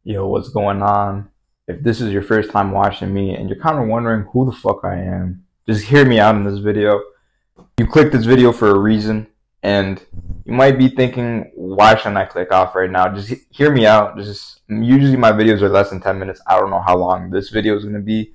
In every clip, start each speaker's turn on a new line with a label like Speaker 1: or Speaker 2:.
Speaker 1: Yo, what's going on? If this is your first time watching me and you're kind of wondering who the fuck I am, just hear me out in this video. You clicked this video for a reason, and you might be thinking, why shouldn't I click off right now? Just hear me out. Usually my videos are less than 10 minutes. I don't know how long this video is going to be,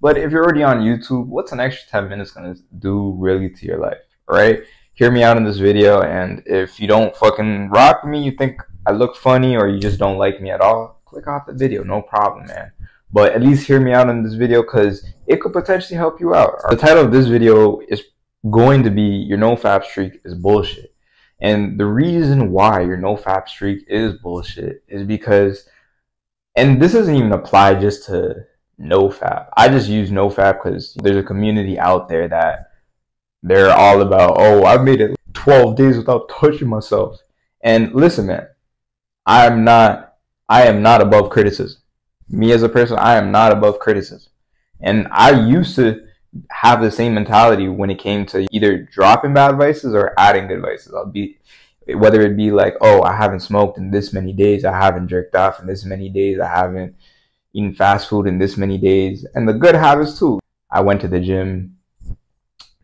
Speaker 1: but if you're already on YouTube, what's an extra 10 minutes going to do really to your life? All right? Hear me out in this video, and if you don't fucking rock with me, you think I look funny, or you just don't like me at all, click off the video, no problem, man. But at least hear me out in this video, because it could potentially help you out. The title of this video is going to be your nofap streak is bullshit. And the reason why your nofap streak is bullshit is because, and this doesn't even apply just to nofap. I just use nofap because there's a community out there that they're all about, oh, I've made it 12 days without touching myself. And listen, man, I am not above criticism. Me as a person, I am not above criticism. And I used to have the same mentality when it came to either dropping bad vices or adding good vices. Whether it be like, oh, I haven't smoked in this many days, I haven't jerked off in this many days, I haven't eaten fast food in this many days. And the good habits too. I went to the gym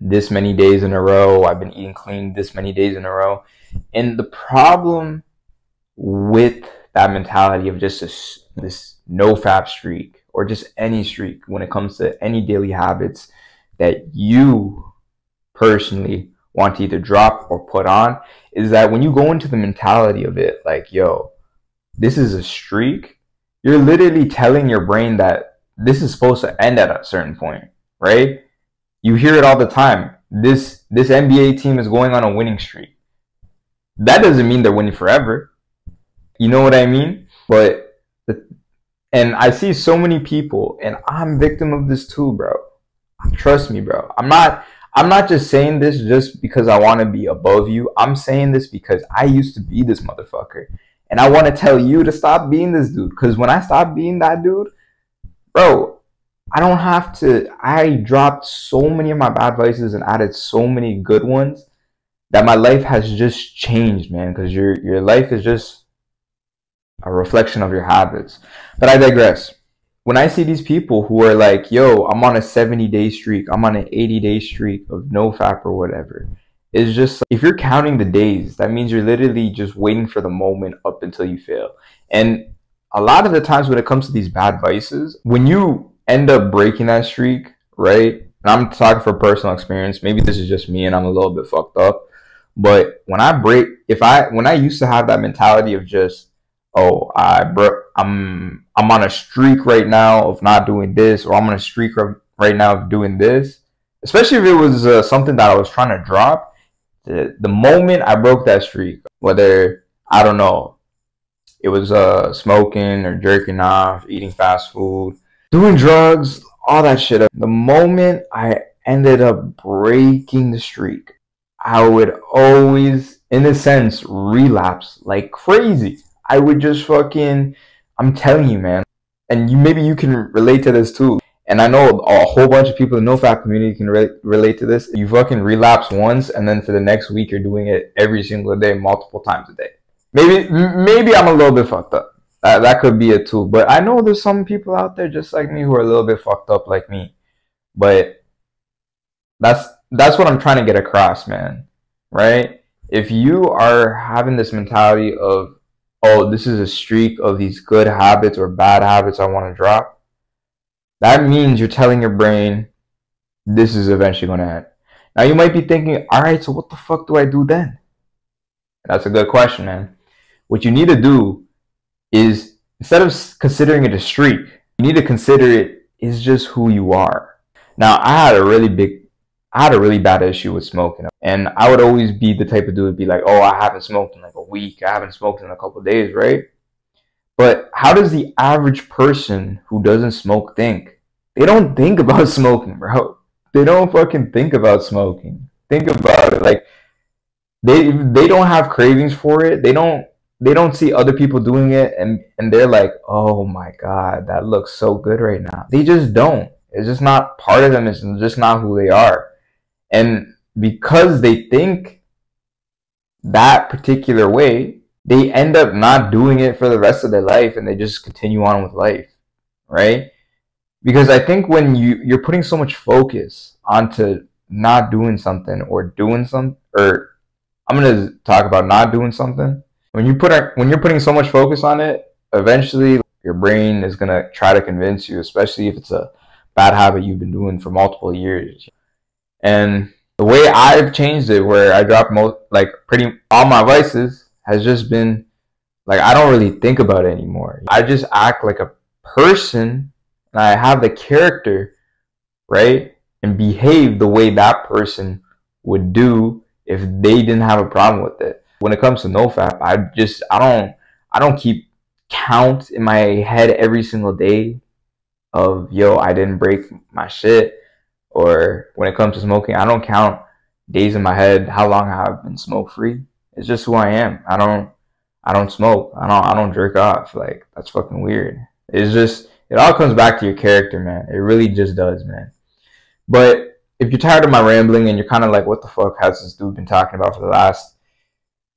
Speaker 1: this many days in a row. I've been eating clean this many days in a row. And the problem with that mentality of just this nofap streak, or just any streak when it comes to any daily habits that you personally want to either drop or put on, is that when you go into the mentality of it, like, yo, this is a streak, you're literally telling your brain that this is supposed to end at a certain point, right? You hear it all the time. This NBA team is going on a winning streak. That doesn't mean they're winning forever. You know what I mean? And I see so many people, and I'm victim of this too, bro. Trust me, bro. I'm not just saying this just because I want to be above you. I'm saying this because I used to be this motherfucker. And I want to tell you to stop being this dude. Because when I stop being that dude, bro, I dropped so many of my bad vices and added so many good ones that my life has just changed, man. Because your life is just a reflection of your habits. But I digress. When I see these people who are like, yo, I'm on a 70-day streak, I'm on an 80-day streak of nofap or whatever, it's just, if you're counting the days, that means you're literally just waiting for the moment up until you fail. And a lot of the times when it comes to these bad vices, when you end up breaking that streak, right? And I'm talking from personal experience. Maybe this is just me and I'm a little bit fucked up. But when I used to have that mentality of just, oh, I'm on a streak right now of not doing this, or I'm on a streak right now of doing this, especially if it was something that I was trying to drop, the moment I broke that streak, whether, I don't know, it was smoking or jerking off, eating fast food, doing drugs, all that shit, the moment I ended up breaking the streak, I would always, in a sense, relapse like crazy. I would just fucking, I'm telling you, man, and maybe you can relate to this too. And I know a whole bunch of people in the nofap community can relate to this. You fucking relapse once, and then for the next week, you're doing it every single day, multiple times a day. Maybe I'm a little bit fucked up. That could be it too. But I know there's some people out there just like me who are a little bit fucked up like me. But that's what I'm trying to get across, man. Right? If you are having this mentality of, oh, this is a streak of these good habits or bad habits I want to drop, that means you're telling your brain this is eventually going to end. Now you might be thinking, all right, so what the fuck do I do then? That's a good question, man. What you need to do is, instead of considering it a streak, you need to consider it is just who you are. Now, I had a really bad issue with smoking, and I would always be the type of dude to be like, oh, I haven't smoked in like a week, I haven't smoked in a couple of days, right? But how does the average person who doesn't smoke think? They don't think about smoking, bro. They don't fucking think about smoking. Think about it. Like, they don't have cravings for it. They don't see other people doing it, and they're like, oh my god, that looks so good right now. They just don't. It's just not part of them. It's just not who they are. And because they think that particular way, they end up not doing it for the rest of their life and they just continue on with life, right? Because I think when you're putting so much focus onto not doing something or doing some, or I'm gonna talk about not doing something. When you're putting so much focus on it, eventually your brain is gonna try to convince you, especially if it's a bad habit you've been doing for multiple years. And the way I've changed it, where I drop pretty all my vices, has just been like I don't really think about it anymore. I just act like a person, and I have the character, right, and behave the way that person would do if they didn't have a problem with it. When it comes to NoFap, I don't keep count in my head every single day of yo, I didn't break my shit. Or when it comes to smoking, I don't count days in my head how long I've been smoke free. It's just who I am. I don't smoke. I don't jerk off. Like, that's fucking weird. It's just, it all comes back to your character, man. It really just does, man. But if you're tired of my rambling and you're kind of like, what the fuck has this dude been talking about for the last,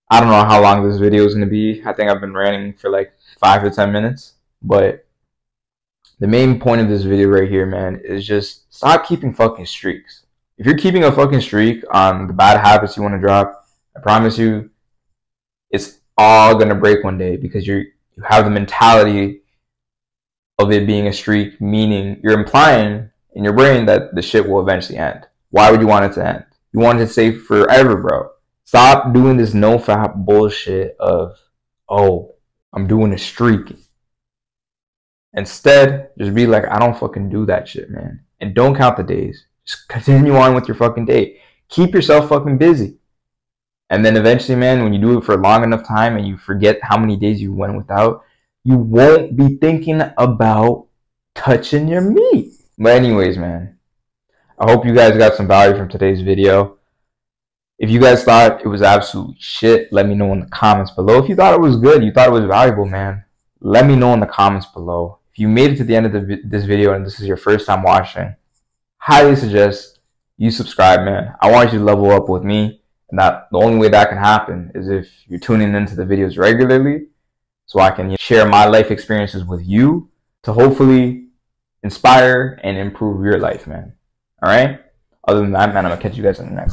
Speaker 1: I don't know how long this video is going to be. I think I've been ranting for like 5 to 10 minutes. But the main point of this video right here, man, is just stop keeping fucking streaks. If you're keeping a fucking streak on the bad habits you want to drop, I promise you, it's all going to break one day, because you have the mentality of it being a streak, meaning you're implying in your brain that the shit will eventually end. Why would you want it to end? You want it to stay forever, bro. Stop doing this NoFap bullshit of, oh, I'm doing a streak. Instead, just be like, I don't fucking do that shit, man. And don't count the days. Just continue on with your fucking day. Keep yourself fucking busy. And then eventually, man, when you do it for a long enough time and you forget how many days you went without, you won't be thinking about touching your meat. But anyways, man, I hope you guys got some value from today's video. If you guys thought it was absolute shit, let me know in the comments below. If you thought it was good, you thought it was valuable, man, let me know in the comments below. If you made it to the end of this video and this is your first time watching, highly suggest you subscribe, man. I want you to level up with me. And that the only way that can happen is if you're tuning into the videos regularly, so I can share my life experiences with you to hopefully inspire and improve your life, man. All right? Other than that, man, I'm going to catch you guys in the next.